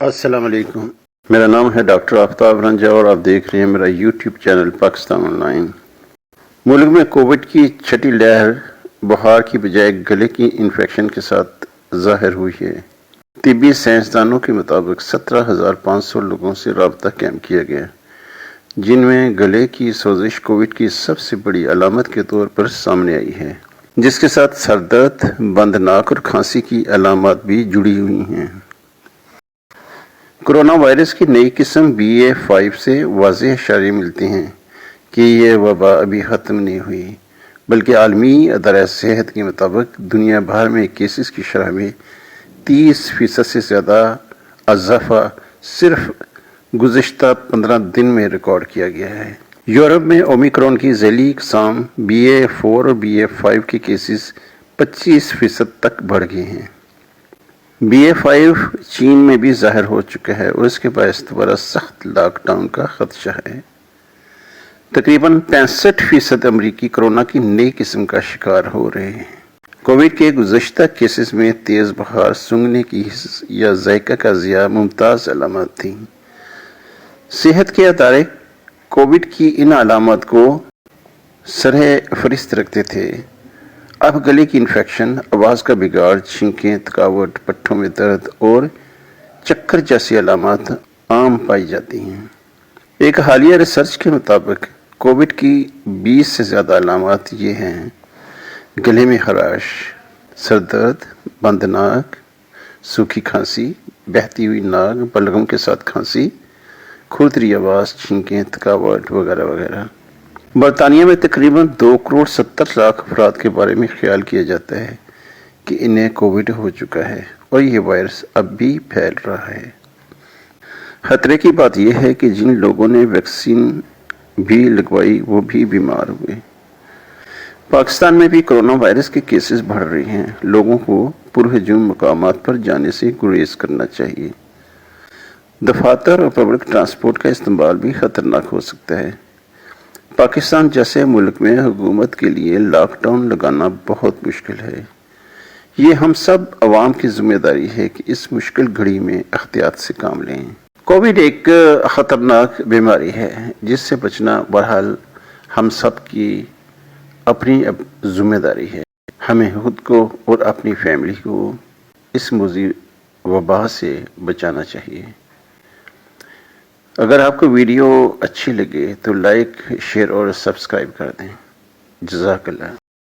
السلام علیکم، میرا نام ہے ڈاکٹر آفتاب رنجا اور آپ دیکھ رہے ہیں میرا YouTube channel Pakistan online. ملک میں کووڈ کی چھٹی لہر بخار کی بجائے گلے کی انفیکشن کے ساتھ ظاہر ہوئی ہے۔ طبی سائنسدانوں کے مطابق 17,500 لوگوں سے رابطہ قائم کیا گیا، جن میں گلے کی سوزش کووڈ کی سب سے بڑی علامت کے طور پر سامنے آئی ہے، جس کے ساتھ سر درد، بند ناک اور کھانسی کی علامات بھی جڑی ہوئی ہیں۔ کرونا وائرس کی نئی قسم BA.5 سے واضح اشارے ملتے ہیں کہ یہ وبا ابھی ختم نہیں ہوئی، بلکہ عالمی ادارہ صحت کے مطابق دنیا بھر میں کیسز کی شرح میں 30% سے زیادہ اضافہ صرف گزشتہ 15 دن میں ریکارڈ کیا گیا ہے۔ یورپ میں اومیکرون کی ذیلی اقسام BA.4 اور BA.5 کے کیسز 25% تک بڑھ گئے ہیں۔ BA.5 چین میں بھی ظاہر ہو چکا ہے اور اس کے باعث دوبارہ سخت لاک ڈاؤن کا خدشہ ہے۔ تقریباً 65% امریکی کورونا کی نئی قسم کا شکار ہو رہے ہیں۔ کووڈ کے گزشتہ کیسز میں تیز بخار، سونگنے کی حس یا ذائقہ کا ضیاع ممتاز علامات تھیں۔ صحت کے ادارے کووڈ کی ان علامات کو سرِ فہرست رکھتے تھے۔ اب گلے کی انفیکشن، آواز کا بگاڑ، چھینکیں، تھکاوٹ، پٹھوں میں درد اور چکر جیسی علامات عام پائی جاتی ہیں۔ ایک حالیہ ریسرچ کے مطابق کووڈ کی 20 سے زیادہ علامات یہ ہیں: گلے میں خراش، سر درد، بند ناک، سوکھی کھانسی، بہتی ہوئی ناک، بلغم کے ساتھ کھانسی، کھردری آواز، چھینکیں، تھکاوٹ وغیرہ وغیرہ۔ برطانیہ میں تقریباً 2,70,00,000 افراد کے بارے میں خیال کیا جاتا ہے کہ انہیں کووڈ ہو چکا ہے اور یہ وائرس اب بھی پھیل رہا ہے۔ خطرے کی بات یہ ہے کہ جن لوگوں نے ویکسین بھی لگوائی وہ بھی بیمار ہوئے۔ پاکستان میں بھی کرونا وائرس کے کیسز بڑھ رہے ہیں۔ لوگوں کو پرہجوم مقامات پر جانے سے گریز کرنا چاہیے۔ دفاتر اور پبلک ٹرانسپورٹ کا استعمال بھی خطرناک ہو سکتا ہے۔ پاکستان جیسے ملک میں حکومت کے لیے لاک ڈاؤن لگانا بہت مشکل ہے۔ یہ ہم سب عوام کی ذمہ داری ہے کہ اس مشکل گھڑی میں احتیاط سے کام لیں۔ کووڈ ایک خطرناک بیماری ہے جس سے بچنا بہرحال ہم سب کی اپنی ذمہ داری ہے۔ ہمیں خود کو اور اپنی فیملی کو اس موذی وبا سے بچانا چاہیے۔ اگر آپ کو ویڈیو اچھی لگے تو لائک، شیئر اور سبسکرائب کر دیں۔ جزاک اللہ۔